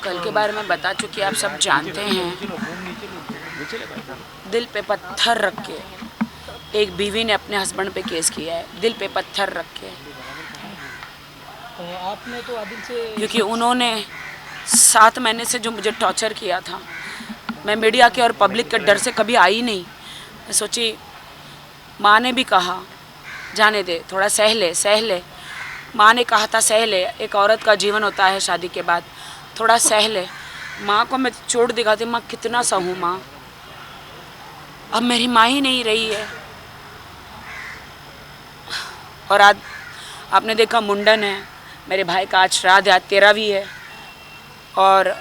कल के बारे में बता चुकी, आप सब जानते हैं। दिल पे पत्थर रख के एक बीवी ने अपने हस्बैंड पे केस किया है, दिल पे पत्थर रख के। आपने तो आदिल से, क्योंकि उन्होंने 7 महीने से जो मुझे टॉर्चर किया था, मैं मीडिया के और पब्लिक के डर से कभी आई नहीं। मैं सोची, माँ ने भी कहा जाने दे, थोड़ा सह ले। माँ ने कहा था सह ले, एक औरत का जीवन होता है शादी के बाद, थोड़ा सह ले। माँ को मैं चोट दिखाती, माँ कितना सहूँ माँ, अब मेरी माँ ही नहीं रही है। और आज आपने देखा मुंडन है, मेरे भाई का आज श्राद्ध है, आज 13वीं है, और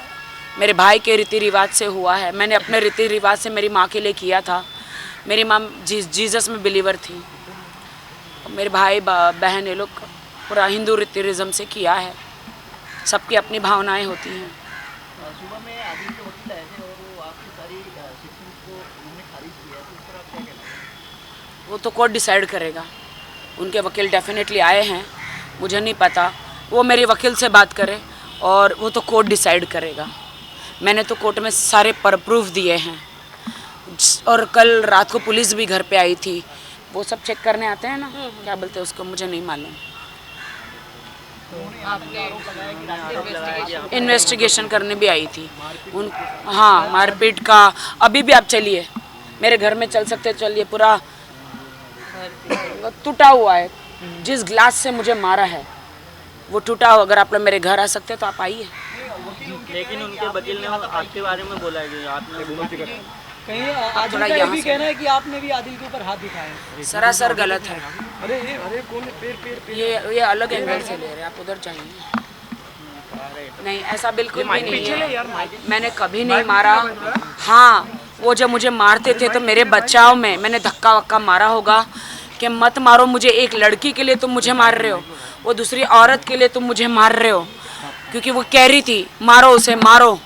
मेरे भाई के रीति रिवाज से हुआ है। मैंने अपने रीति रिवाज से मेरी माँ के लिए किया था। मेरी माँ जीसस में बिलीवर थी, मेरे भाई बहन ये लोग पूरा हिंदू रीति रिज़म से किया है। सबकी अपनी भावनाएं होती हैं। सुबह में आदिल के वकील आए थे और वो आपकी सारी सेक्शंस को उन्होंने खारिज किया है, तो इस पर आप क्या कहना है? वो तो कोर्ट डिसाइड करेगा। उनके वकील डेफिनेटली आए हैं, मुझे नहीं पता, वो मेरे वकील से बात करे और वो तो कोर्ट डिसाइड करेगा। मैंने तो कोर्ट में सारे प्रूफ दिए हैं, और कल रात को पुलिस भी घर पे आई थी। वो सब चेक करने आते हैं ना, क्या बोलते हैं उसको, मुझे नहीं मालूम। इन्वेस्टिगेशन करने भी आई थी उन, हाँ, मारपीट का। अभी भी आप चलिए, मेरे घर में चल सकते, चलिए, पूरा टूटा हुआ है। जिस ग्लास से मुझे मारा है वो टूटा हुआ। अगर आप लोग मेरे घर आ सकते तो आप आइए। लेकिन उनके वकील ने आपके बारे में बोला है कि आपने कहीं आदिल का ये भी कहना है कि आपने भी आदिल के ऊपर हाथ दिखाया। सरासर गलत है। अरे कौन पैर ये अलग एंगल से ले रहे हैं, आप उधर जाइए। नहीं, ऐसा बिल्कुल भी नहीं है, मैंने कभी नहीं मारा। हाँ, वो जब मुझे मारते थे तो मेरे बचाव में मैंने धक्का वक्का मारा होगा कि मत मारो मुझे, एक लड़की के लिए तुम मुझे मार रहे हो, वो दूसरी औरत के लिए तुम मुझे मार रहे हो, क्योंकि वो कह रही थी मारो उसे, मारो।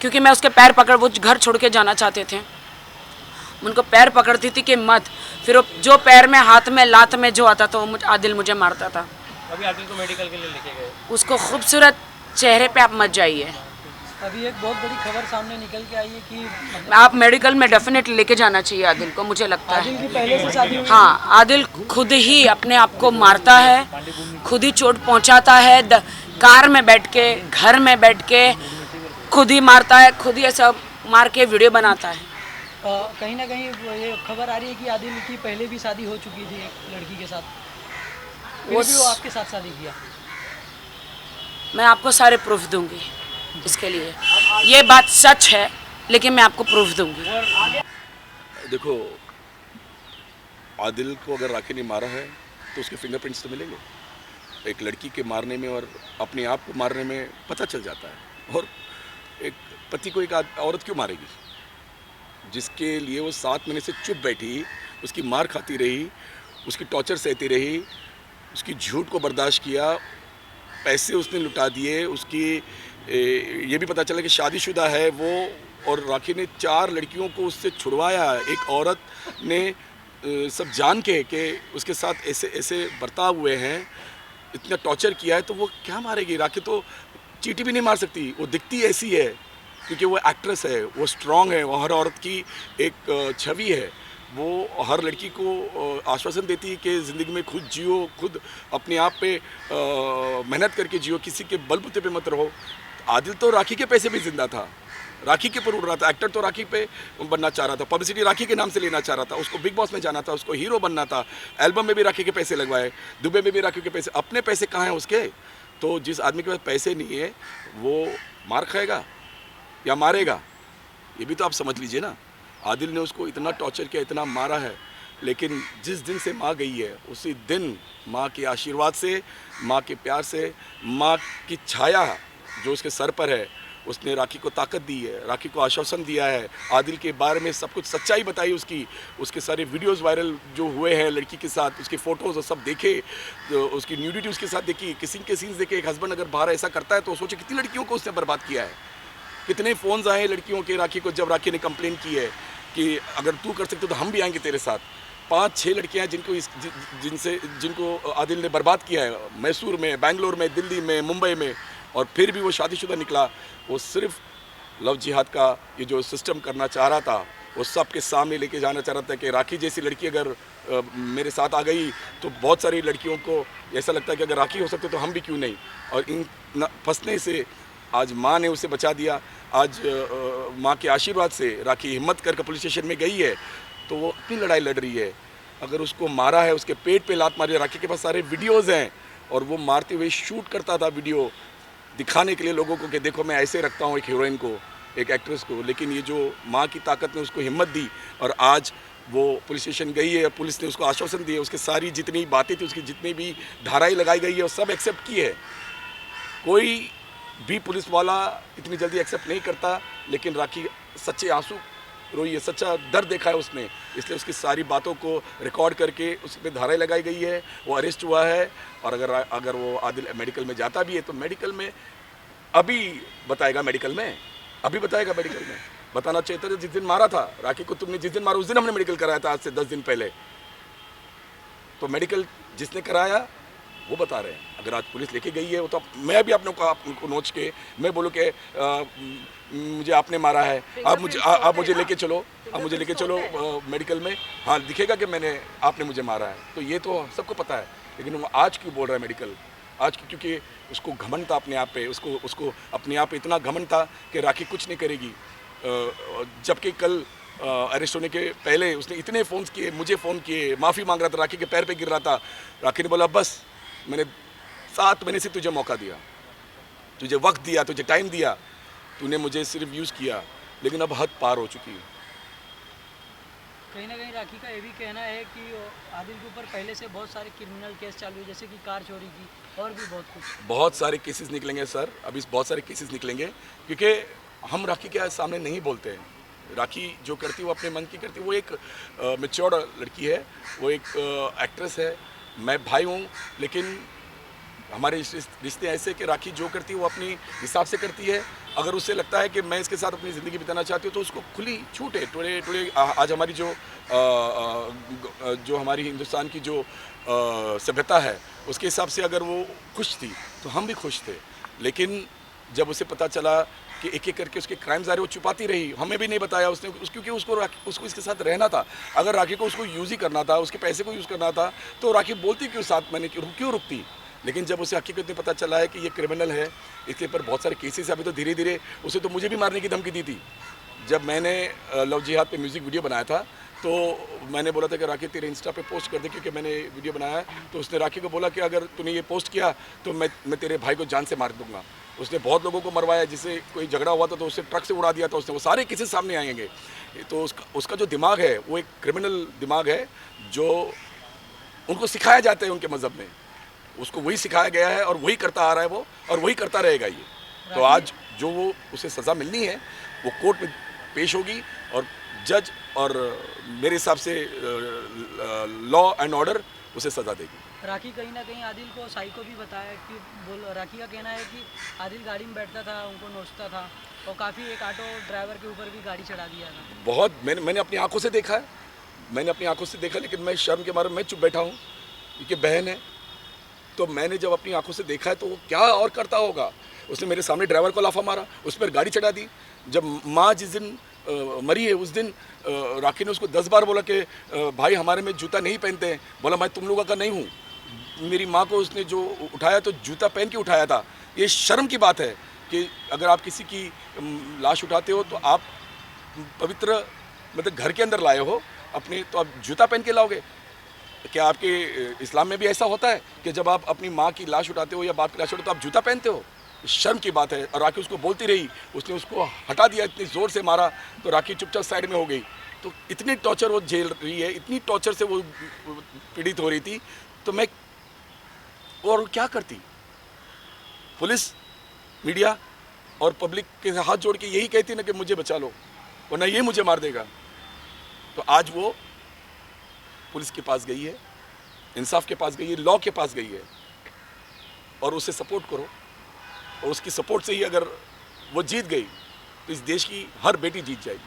क्योंकि मैं उसके पैर पकड़, वो घर छोड़ के जाना चाहते थे, उनको पैर पकड़ती थी कि मत। फिर वो जो पैर में, हाथ में, लात में जो आता था वो आदिल मुझे मारता था। अभी आदिल को मेडिकल के लिए लेके गए। उसको खूबसूरत चेहरे पे आप मत जाइए। अभी एक बहुत बड़ी खबर सामने निकल के आई है कि आप मेडिकल में डेफिनेटली लेके जाना चाहिए आदिल को, मुझे लगता आदिल है। की पहले से शादी हुई। हाँ, आदिल खुद ही अपने आप को मारता है, खुद ही चोट पहुंचाता है, कार में बैठ के, घर में बैठ के खुद ही मारता है, खुद ही ऐसा मार के वीडियो बनाता है। कहीं ना कहीं ये खबर आ रही है कि आदिल की पहले भी शादी हो चुकी थी एक लड़की के साथ, फिर भी वो आपके साथ शादी किया। मैं आपको सारे प्रूफ दूंगी इसके लिए, ये बात सच है, लेकिन मैं आपको प्रूफ दूंगी। देखो, आदिल को अगर राखी ने मारा है तो उसके फिंगरप्रिंट्स तो मिलेंगे। एक लड़की के मारने में और अपने आप को मारने में पता चल जाता है। और एक पति को एक औरत क्यों मारेगी, जिसके लिए वो 7 महीने से चुप बैठी, उसकी मार खाती रही, उसकी टॉर्चर सहती रही, उसकी झूठ को बर्दाश्त किया, पैसे उसने लुटा दिए, उसकी ये भी पता चला कि शादीशुदा है वो, और राखी ने 4 लड़कियों को उससे छुड़वाया। एक औरत ने सब जान के कि उसके साथ ऐसे ऐसे बर्ताव हुए हैं, इतना टॉर्चर किया है, तो वो क्या मारेगी? राखी तो चींटी भी नहीं मार सकती, वो दिखती ऐसी है क्योंकि वो एक्ट्रेस है, वो स्ट्रांग है, वो हर औरत की एक छवि है। वो हर लड़की को आश्वासन देती है कि ज़िंदगी में खुद जियो, खुद अपने आप पे मेहनत करके जियो, किसी के बलबूते पे मत रहो। आदिल तो राखी के पैसे भी जिंदा था, राखी के पर उड़ रहा था, एक्टर तो राखी पे बनना चाह रहा था, पब्लिसिटी राखी के नाम से लेना चाह रहा था, उसको बिग बॉस में जाना था, उसको हीरो बनना था, एल्बम में भी राखी के पैसे लगवाए, दुबई में भी राखी के पैसे। अपने पैसे कहाँ हैं उसके? तो जिस आदमी के पास पैसे नहीं है वो मार खाएगा या मारेगा, ये भी तो आप समझ लीजिए ना। आदिल ने उसको इतना टॉर्चर किया, इतना मारा है, लेकिन जिस दिन से माँ गई है उसी दिन माँ के आशीर्वाद से, माँ के प्यार से, माँ की छाया जो उसके सर पर है, उसने राखी को ताकत दी है, राखी को आश्वासन दिया है। आदिल के बारे में सब कुछ सच्चाई बताई उसकी, उसके सारे वीडियोस वायरल जो हुए हैं लड़की के साथ, उसके फ़ोटोज़ और सब देखे, उसकी न्यूडिटी उसके साथ देखी, किसिंग के सीन्स देखे। एक हस्बैंड अगर बाहर ऐसा करता है तो सोचे कितनी लड़कियों को उसने बर्बाद किया है, कितने फ़ोन्स आए लड़कियों के राखी को, जब राखी ने कंप्लेन की है कि अगर तू कर सकते तो हम भी आएंगे तेरे साथ। 5-6 लड़कियां जिनको आदिल ने बर्बाद किया है, मैसूर में, बेंगलोर में, दिल्ली में, मुंबई में, और फिर भी वो शादीशुदा निकला। वो सिर्फ लव जिहाद का ये जो सिस्टम करना चाह रहा था, वो सबके सामने लेके जाना चाह रहा था कि राखी जैसी लड़की अगर मेरे साथ आ गई तो बहुत सारी लड़कियों को ऐसा लगता है कि अगर राखी हो सकते तो हम भी क्यों नहीं। और इन फंसने से आज माँ ने उसे बचा दिया। आज माँ के आशीर्वाद से राखी हिम्मत करके पुलिस स्टेशन में गई है तो वो अपनी लड़ाई लड़ रही है। अगर उसको मारा है, उसके पेट पे लात मारी, राखी के पास सारे वीडियोज़ हैं और वो मारते हुए शूट करता था वीडियो दिखाने के लिए लोगों को कि देखो मैं ऐसे रखता हूँ एक हीरोइन को, एक एक्ट्रेस को। लेकिन ये जो माँ की ताकत ने उसको हिम्मत दी और आज वो पुलिस स्टेशन गई है, पुलिस ने उसको आश्वासन दिया, उसके सारी जितनी बातें थी, उसकी जितनी भी धाराएं लगाई गई है वो सब एक्सेप्ट की है। कोई भी पुलिस वाला इतनी जल्दी एक्सेप्ट नहीं करता, लेकिन राखी सच्चे आंसू रोई है, सच्चा दर्द देखा है उसने, इसलिए उसकी सारी बातों को रिकॉर्ड करके उस पर धाराएं लगाई गई है। वो अरेस्ट हुआ है और अगर वो आदिल मेडिकल में जाता भी है तो मेडिकल में अभी बताएगा, मेडिकल में बताना चाहिए था। जिस दिन मारा था राखी को तुमने, जिस दिन मारा उस दिन हमने मेडिकल कराया था, आज से 10 दिन पहले। तो मेडिकल जिसने कराया वो बता रहे हैं। अगर आज पुलिस लेके गई है वो तो मैं भी आपको नोच के मैं बोलूँ कि मुझे आपने मारा है, आप मुझे लेके चलो, मेडिकल में, हाँ दिखेगा कि आपने मुझे मारा है। तो ये तो सबको पता है, लेकिन वो आज क्यों बोल रहा है मेडिकल? आज क्योंकि उसको घमंड था अपने आप पे, उसको अपने आप पे इतना घमंड था कि राखी कुछ नहीं करेगी। जबकि कल अरेस्ट होने के पहले उसने इतने फ़ोन किए, मुझे फ़ोन किए, माफ़ी मांग रहा था, राखी के पैर पे गिर रहा था। राखी ने बोला बस मैंने 7 महीने से तुझे मौका दिया, तुझे वक्त दिया, तुझे टाइम दिया, तूने मुझे सिर्फ यूज़ किया, लेकिन अब हद पार हो चुकी है। कहीं ना कहीं राखी का ये भी कहना है कि आदिल के ऊपर पहले से बहुत सारे क्रिमिनल केस चालू है, जैसे कि कार चोरी की और भी बहुत कुछ। बहुत सारे केसेस निकलेंगे सर, अभी बहुत सारे केसेस निकलेंगे, क्योंकि हम राखी के सामने नहीं बोलते हैं। राखी जो करती है वो अपने मन की करती है। वो एक मैच्योर लड़की है, वो एक एक्ट्रेस है, मैं भाई हूँ, लेकिन हमारे रिश्ते ऐसे कि राखी जो करती है वो अपनी हिसाब से करती है। अगर उससे लगता है कि मैं इसके साथ अपनी ज़िंदगी बिताना चाहती हूँ तो उसको खुली छूट है। टुडे आज हमारी जो हमारी हिंदुस्तान की जो सभ्यता है उसके हिसाब से अगर वो खुश थी तो हम भी खुश थे। लेकिन जब उसे पता चला कि एक एक करके उसके क्राइम्स आ रहे, वो छुपाती रही, हमें भी नहीं बताया उसने, क्योंकि उसको इसके साथ रहना था। अगर राखी को उसको यूज़ ही करना था, उसके पैसे को यूज़ करना था, तो राखी बोलती क्यों 7 महीने क्यों रुकती। लेकिन जब उसे हकीकत में पता चला है कि ये क्रिमिनल है, इसके ऊपर बहुत सारे केसेस, अभी तो धीरे धीरे उसे तो मुझे भी मारने की धमकी दी थी। जब मैंने लव जिहाद पे म्यूज़िक वीडियो बनाया था तो मैंने बोला था कि राखी तेरे इंस्टा पे पोस्ट कर दे, क्योंकि मैंने वीडियो बनाया है। तो उसने राखी को बोला कि अगर तूने ये पोस्ट किया तो मैं तेरे भाई को जान से मार दूंगा। उसने बहुत लोगों को मरवाया, जिससे कोई झगड़ा हुआ था तो उससे ट्रक से उड़ा दिया था उसने। वो सारे केसेस सामने आएंगे। तो उसका जो दिमाग है वो एक क्रिमिनल दिमाग है, जो उनको सिखाया जाता है उनके मज़हब में, उसको वही सिखाया गया है और वही करता आ रहा है वो, और वही करता रहेगा ये। तो आज जो वो उसे सज़ा मिलनी है वो कोर्ट में पेश होगी और जज और मेरे हिसाब से लॉ एंड ऑर्डर उसे सज़ा देगी। राखी कहीं ना कहीं आदिल को साइको भी बताया कि राखी का कहना है कि आदिल गाड़ी में बैठता था, उनको नोचता था और काफ़ी एक ऑटो ड्राइवर के ऊपर भी गाड़ी चढ़ा दिया था। बहुत मैंने अपनी आंखों से देखा है, लेकिन मैं शर्म के मारे मैं चुप बैठा हूँ, क्योंकि बहन है। तो मैंने जब अपनी आंखों से देखा है तो वो क्या और करता होगा। उसने मेरे सामने ड्राइवर को लाफा मारा, उस पर गाड़ी चढ़ा दी। जब माँ जिस दिन मरी है उस दिन राखी ने उसको 10 बार बोला कि भाई हमारे में जूता नहीं पहनते हैं। बोला मैं तुम लोगों का नहीं हूँ। मेरी माँ को उसने जो उठाया तो जूता पहन के उठाया था। ये शर्म की बात है कि अगर आप किसी की लाश उठाते हो तो आप पवित्र मतलब घर के अंदर लाए हो अपने, तो आप जूता पहन के लाओगे। क्या आपके इस्लाम में भी ऐसा होता है कि जब आप अपनी माँ की लाश उठाते हो या बाप की लाश उठाते हो तो आप जूता पहनते हो? शर्म की बात है। और राखी उसको बोलती रही, उसने उसको हटा दिया, इतनी ज़ोर से मारा तो राखी चुपचाप साइड में हो गई। तो इतनी टॉर्चर वो झेल रही है, इतनी टॉर्चर से वो पीड़ित हो रही थी, तो मैं और क्या करती? पुलिस, मीडिया और पब्लिक के हाथ जोड़ के यही कहती ना कि मुझे बचा लो, वरना ये मुझे मार देगा। तो आज वो पुलिस के पास गई है, इंसाफ के पास गई है, लॉ के पास गई है, और उसे सपोर्ट करो। और उसकी सपोर्ट से ही अगर वो जीत गई तो इस देश की हर बेटी जीत जाएगी।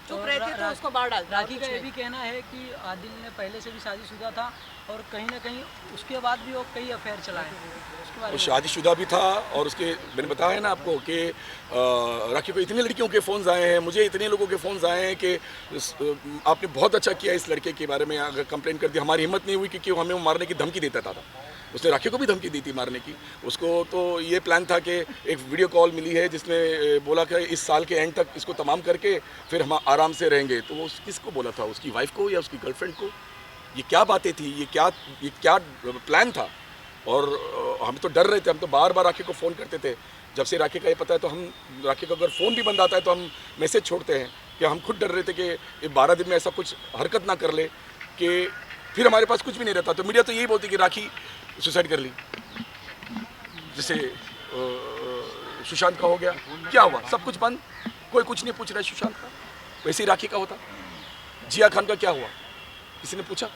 चुप रहती तो उसको बाहर डालता। और राखी कुछ का ये नहीं। भी कहना है कि आदिल ने पहले से भी शादीशुदा था और कहीं ना कहीं उसके बाद भी वो कई अफेयर चलाए, उसके बारे वो में शादीशुदा भी था और उसके मैंने बताया ना आपको कि राखी को इतनी लड़कियों के फ़ोन्स आए हैं, मुझे इतने लोगों के फ़ोन्स आए हैं कि आपने बहुत अच्छा किया इस लड़के के बारे में अगर कंप्लेंट कर दी। हमारी हिम्मत नहीं हुई क्योंकि वो हमें वो मारने की धमकी देता था। उसने राखी को भी धमकी दी थी मारने की। उसको तो ये प्लान था कि एक वीडियो कॉल मिली है जिसमें बोला कि इस साल के एंड तक इसको तमाम करके फिर हम आराम से रहेंगे। तो वो किसको बोला था, उसकी वाइफ को या उसकी गर्लफ्रेंड को? ये क्या बातें थी, ये क्या प्लान था? और हम तो डर रहे थे, हम तो बार बार राखी को फ़ोन करते थे। जब से राखी का ये पता है तो हम राखी को अगर फ़ोन भी बंद आता है तो हम मैसेज छोड़ते हैं कि हम खुद डर रहे थे कि ये 12 दिन में ऐसा कुछ हरकत ना कर ले कि फिर हमारे पास कुछ भी नहीं रहता। तो मीडिया तो यही बोलती कि राखी सुसाइड कर ली, जैसे सुशांत का हो गया। क्या हुआ? सब कुछ बंद, कोई कुछ नहीं पूछ रहा है सुशांत का। वैसे ही राखी का होता। जिया खान का क्या हुआ, किसी ने पूछा?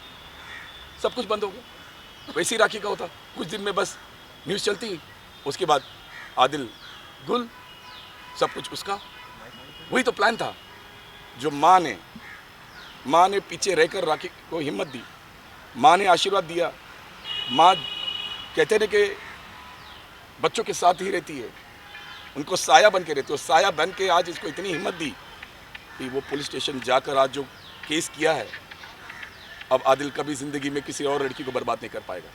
सब कुछ बंद हो गया। वैसे ही राखी का होता, कुछ दिन में बस न्यूज़ चलती, उसके बाद आदिल गुल, सब कुछ उसका। वही तो प्लान था जो माँ ने पीछे रहकर राखी को हिम्मत दी, माँ ने आशीर्वाद दिया। माँ कहते हैं कि बच्चों के साथ ही रहती है, उनको साया बन के रहती है। साया बन के आज इसको इतनी हिम्मत दी कि वो पुलिस स्टेशन जाकर आज जो केस किया है, अब आदिल कभी ज़िंदगी में किसी और लड़की को बर्बाद नहीं कर पाएगा।